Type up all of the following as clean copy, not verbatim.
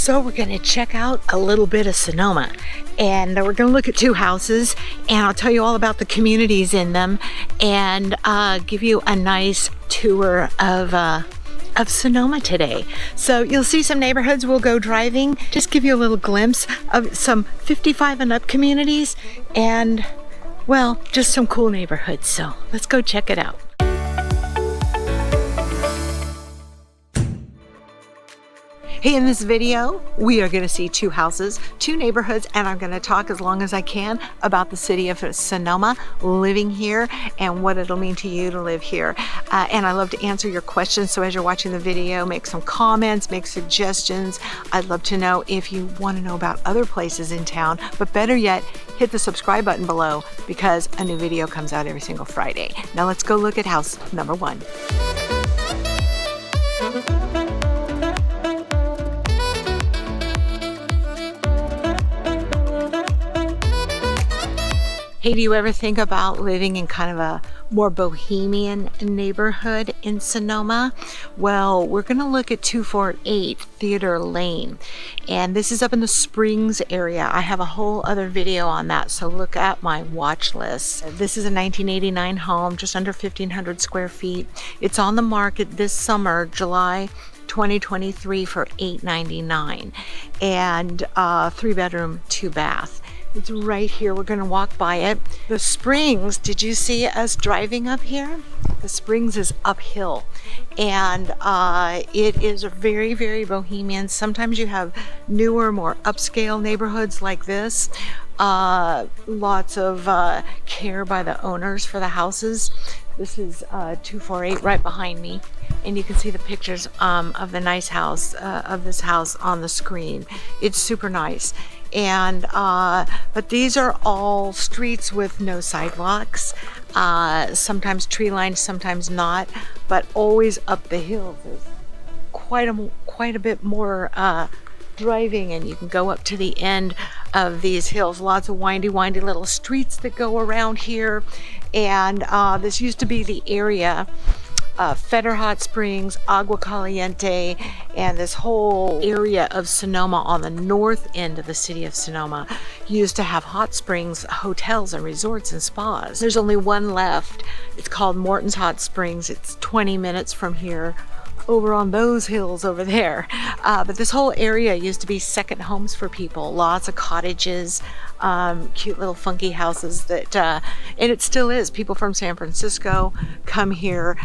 So we're going to check out a little bit of Sonoma, and we're going to look at two houses, and I'll tell you all about the communities in them, and give you a nice tour of Sonoma today. So you'll see some neighborhoods. We'll go driving, just give you a little glimpse of some 55 and up communities, and well, just some cool neighborhoods. So let's go check it out. Hey, in this video, we are going to see two houses, two neighborhoods, and I'm going to talk as long as I can about the city of Sonoma, living here, and what it'll mean to you to live here. And I love to answer your questions, so as you're watching the video, make some comments, make suggestions. I'd love to know if you want to know about other places in town, but better yet, hit the subscribe button below because a new video comes out every single Friday. Now let's go look at house number one. Hey, do you ever think about living in kind of a more bohemian neighborhood in Sonoma? Well, we're going to look at 248 Theater Lane, and this is up in the Springs area. I have a whole other video on that, so look at my watch list. This is a 1989 home, just under 1,500 square feet. It's on the market this summer, July 2023, for $899, and 3-bedroom, 2-bath. It's right here. We're going to walk by it. The Springs, did you see us driving up here? The Springs is uphill, and it is very, very bohemian. Sometimes you have newer, more upscale neighborhoods like this. Lots of care by the owners for the houses. This is 248 right behind me, and you can see the pictures of the nice house, of this house on the screen. It's super nice. And but these are all streets with no sidewalks, sometimes tree lined, sometimes not, but always up the hills. There's quite a bit more driving, and you can go up to the end of these hills. Lots of windy little streets that go around here, and this used to be the area. Fetter Hot Springs, Agua Caliente, and this whole area of Sonoma on the north end of the city of Sonoma used to have hot springs, hotels, and resorts and spas. There's only one left. It's called Morton's Hot Springs. It's 20 minutes from here, over on those hills over there. But this whole area used to be second homes for people. Lots of cottages, cute little funky houses that, and it still is. People from San Francisco come here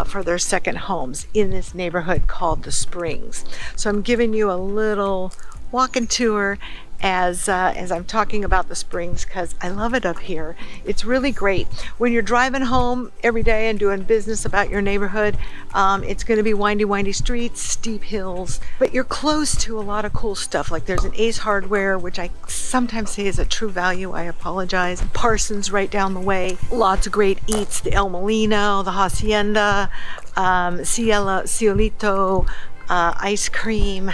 for their second homes in this neighborhood called the Springs. So I'm giving you a little walking tour as I'm talking about the Springs, because I love it up here. It's really great. When you're driving home every day and doing business about your neighborhood, it's going to be windy streets, steep hills, but you're close to a lot of cool stuff. Like there's an Ace Hardware, which I sometimes say is a True Value. I apologize. Parsons right down the way. Lots of great eats. The El Molino, the Hacienda, Cielito, ice cream,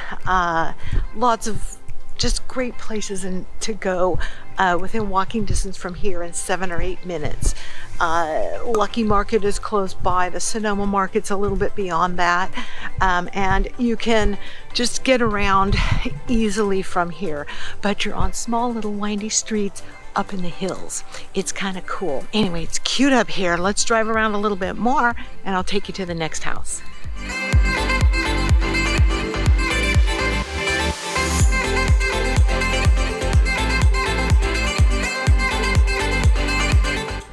lots of just great places to go within walking distance from here in 7 or 8 minutes. Lucky Market is close by. The Sonoma Market's a little bit beyond that, and you can just get around easily from here, but you're on small little windy streets up in the hills. It's kind of cool. Anyway, it's cute up here. Let's drive around a little bit more, and I'll take you to the next house.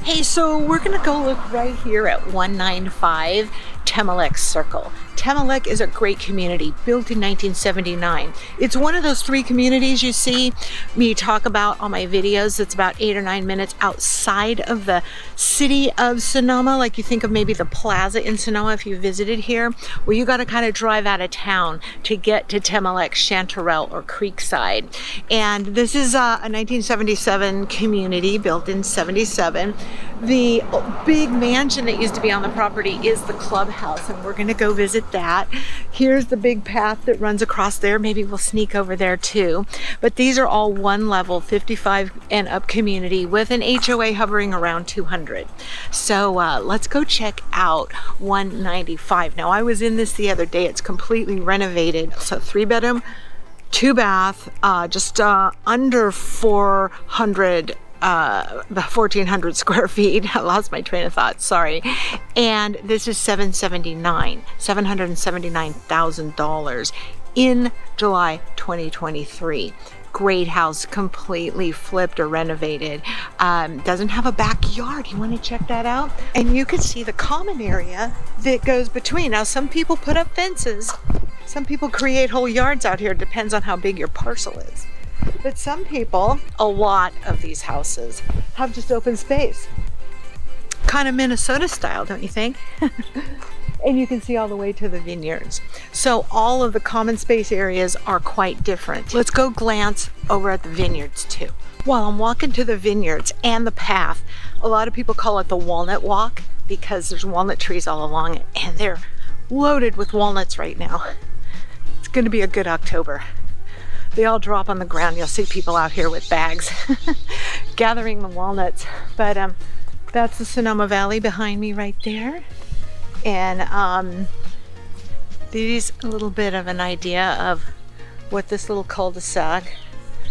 Hey, so we're gonna go look right here at 195 Temelec Circle. Temelec is a great community built in 1979. It's one of those 3 communities you see me talk about on my videos that's about 8 or 9 minutes outside of the city of Sonoma. Like you think of maybe the plaza in Sonoma if you visited here. Well, you got to kind of drive out of town to get to Temelec, Chanterelle, or Creekside. And this is a 1977 community built in 77. The big mansion that used to be on the property is the clubhouse, and we're going to go visit that. Here's the big path that runs across there. Maybe we'll sneak over there too. But these are all one level, 55 and up community with an HOA hovering around 200. So let's go check out 195. Now I was in this the other day. It's completely renovated. So 3-bedroom, 2 bath, just under 400, the 1,400 square feet. I lost my train of thought, sorry. And this is $779,000 in July 2023. Great house, completely flipped or renovated. Doesn't have a backyard. You want to check that out? And you can see the common area that goes between. Now, some people put up fences. Some people create whole yards out here. It depends on how big your parcel is. But some people, a lot of these houses, have just open space. Kind of Minnesota style, don't you think? And you can see all the way to the vineyards. So all of the common space areas are quite different. Let's go glance over at the vineyards too. While I'm walking to the vineyards and the path, a lot of people call it the walnut walk because there's walnut trees all along it, and they're loaded with walnuts right now. It's gonna be a good October. They all drop on the ground. You'll see people out here with bags gathering the walnuts. But that's the Sonoma Valley behind me right there. And these a little bit of an idea of what this little cul-de-sac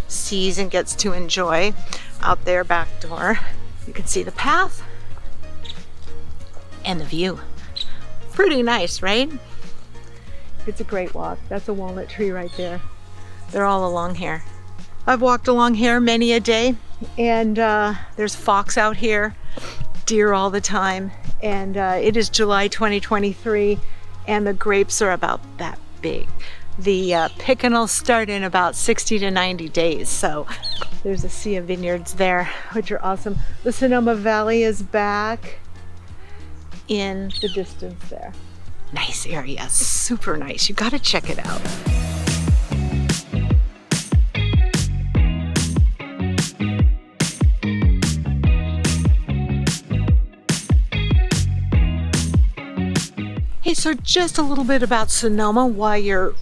sees and gets to enjoy out there back door. You can see the path and the view. Pretty nice, right? It's a great walk. That's a walnut tree right there. They're all along here. I've walked along here many a day, and there's fox out here, deer all the time. And it is July 2023, and the grapes are about that big. The picking will start in about 60 to 90 days. So there's a sea of vineyards there, which are awesome. The Sonoma Valley is back in the distance there. Nice area, super nice. You gotta check it out. Hey, so just a little bit about Sonoma while you're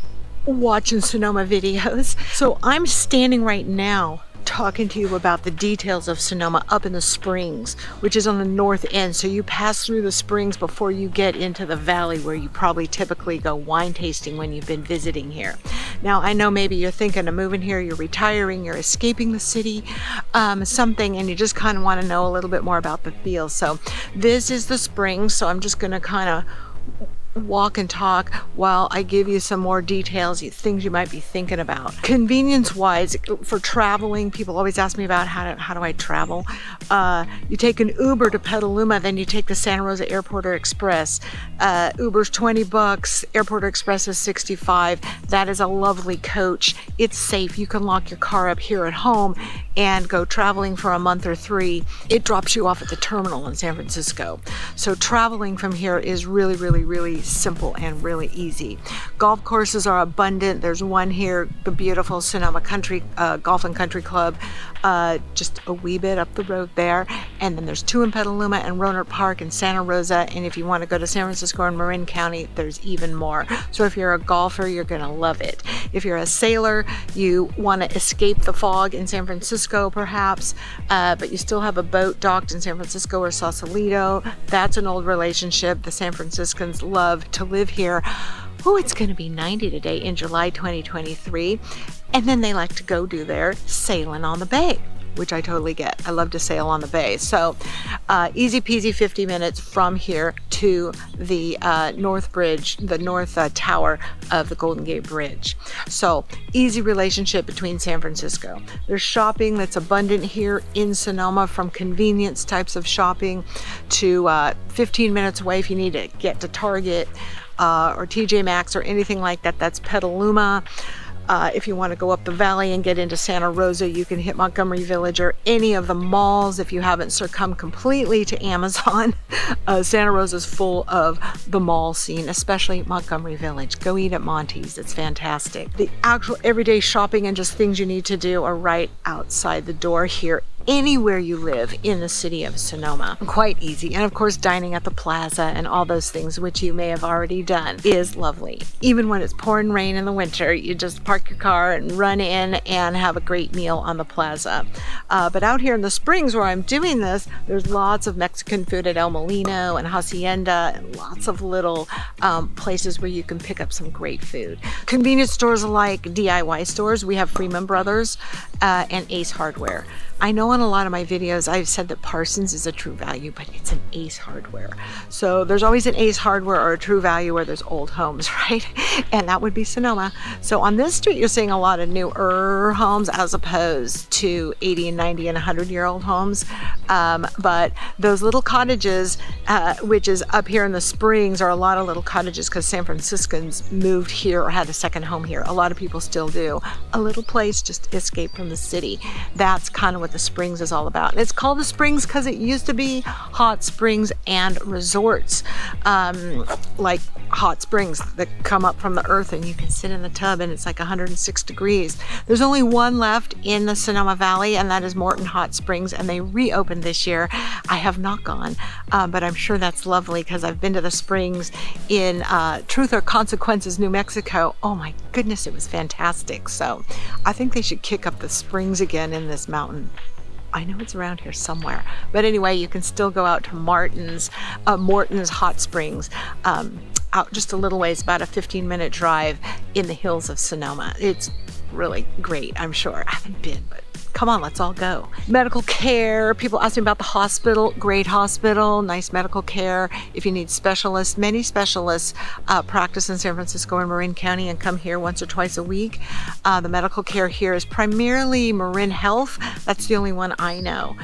watching Sonoma videos. So I'm standing right now talking to you about the details of Sonoma up in the Springs, which is on the north end. So you pass through the Springs before you get into the valley, where you probably typically go wine tasting when you've been visiting here. Now, I know maybe you're thinking of moving here, you're retiring, you're escaping the city, something, and you just kind of want to know a little bit more about the feel. So this is the Springs, so I'm just going to kind of walk and talk while I give you some more details, things you might be thinking about. Convenience wise, for traveling, people always ask me about how do I travel. You take an Uber to Petaluma, then you take the Santa Rosa Airport or Express. Uber's $20, Airport or Express is $65. That is a lovely coach. It's safe. You can lock your car up here at home and go traveling for a month or 3. It drops you off at the terminal in San Francisco. So traveling from here is really, really, really simple and really easy. Golf courses are abundant. There's one here, the beautiful Sonoma Country Golf and Country Club, just a wee bit up the road there. And then there's 2 in Petaluma and Rohnert Park and Santa Rosa. And if you want to go to San Francisco and Marin County, there's even more. So if you're a golfer, you're going to love it. If you're a sailor, you want to escape the fog in San Francisco perhaps, but you still have a boat docked in San Francisco or Sausalito. That's an old relationship. The San Franciscans love to live here. Oh, it's going to be 90 today in July 2023. And then they like to go do their sailing on the bay, which I totally get. I love to sail on the bay. So easy peasy 50 minutes from here to the North Bridge, the North Tower of the Golden Gate Bridge. So easy relationship between San Francisco. There's shopping that's abundant here in Sonoma, from convenience types of shopping to 15 minutes away if you need to get to Target or TJ Maxx or anything like that. That's Petaluma. If you want to go up the valley and get into Santa Rosa, you can hit Montgomery Village or any of the malls if you haven't succumbed completely to Amazon. Santa Rosa's full of the mall scene, especially Montgomery Village. Go eat at Monty's, it's fantastic. The actual everyday shopping and just things you need to do are right outside the door here anywhere you live in the city of Sonoma. Quite easy. And of course, dining at the plaza and all those things, which you may have already done, is lovely. Even when it's pouring rain in the winter, you just park your car and run in and have a great meal on the plaza. But out here in the Springs where I'm doing this, there's lots of Mexican food at El Molino and Hacienda, and lots of little places where you can pick up some great food. Convenience stores like DIY stores, we have Freeman Brothers and Ace Hardware. I know in a lot of my videos I've said that Parsons is a True Value, but it's an Ace Hardware. So there's always an Ace Hardware or a True Value where there's old homes, right? And that would be Sonoma. So on this street, you're seeing a lot of newer homes as opposed to 80 and 90 and 100-year-old homes. But those little cottages, which is up here in the Springs, are a lot of little cottages because San Franciscans moved here or had a second home here. A lot of people still do. A little place just escaped from the city. That's kind of what the Springs is all about. And it's called the Springs because it used to be hot springs and resorts, like hot springs that come up from the earth and you can sit in the tub and it's like 106 degrees. There's only one left in the Sonoma Valley, and that is Morton Hot Springs, and they reopened this year. I have not gone, but I'm sure that's lovely because I've been to the Springs in Truth or Consequences, New Mexico. Oh my goodness, it was fantastic. So I think they should kick up the springs again in this mountain. I know it's around here somewhere, but anyway, you can still go out to Morton's Hot Springs, out just a little ways, about a 15-minute drive in the hills of Sonoma. It's really great, I'm sure. I haven't been, but come on, let's all go. Medical care, people ask me about the hospital. Great hospital, nice medical care. If you need specialists, many specialists practice in San Francisco and Marin County and come here once or twice a week. The medical care here is primarily Marin Health. That's the only one I know.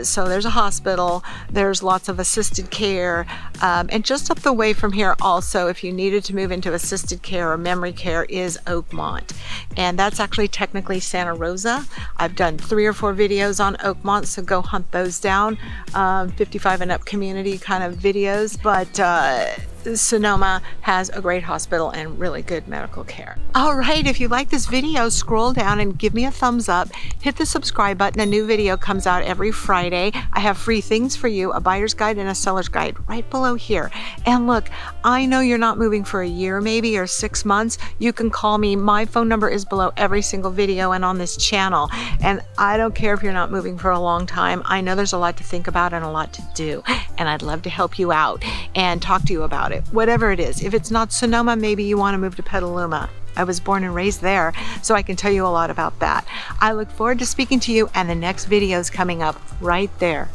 So there's a hospital, there's lots of assisted care, and just up the way from here also, if you needed to move into assisted care or memory care, is Oakmont. And that's actually technically Santa Rosa. I've done 3 or 4 videos on Oakmont, so go hunt those down. 55 and up community kind of videos, but Sonoma has a great hospital and really good medical care. All right, if you like this video, scroll down and give me a thumbs up. Hit the subscribe button. A new video comes out every Friday. I have free things for you, a buyer's guide and a seller's guide right below here. And look, I know you're not moving for a year maybe or 6 months. You can call me. My phone number is below every single video and on this channel. And I don't care if you're not moving for a long time. I know there's a lot to think about and a lot to do. And I'd love to help you out and talk to you about it. Whatever it is. If it's not Sonoma, maybe you want to move to Petaluma. I was born and raised there, so I can tell you a lot about that. I look forward to speaking to you, and the next video is coming up right there.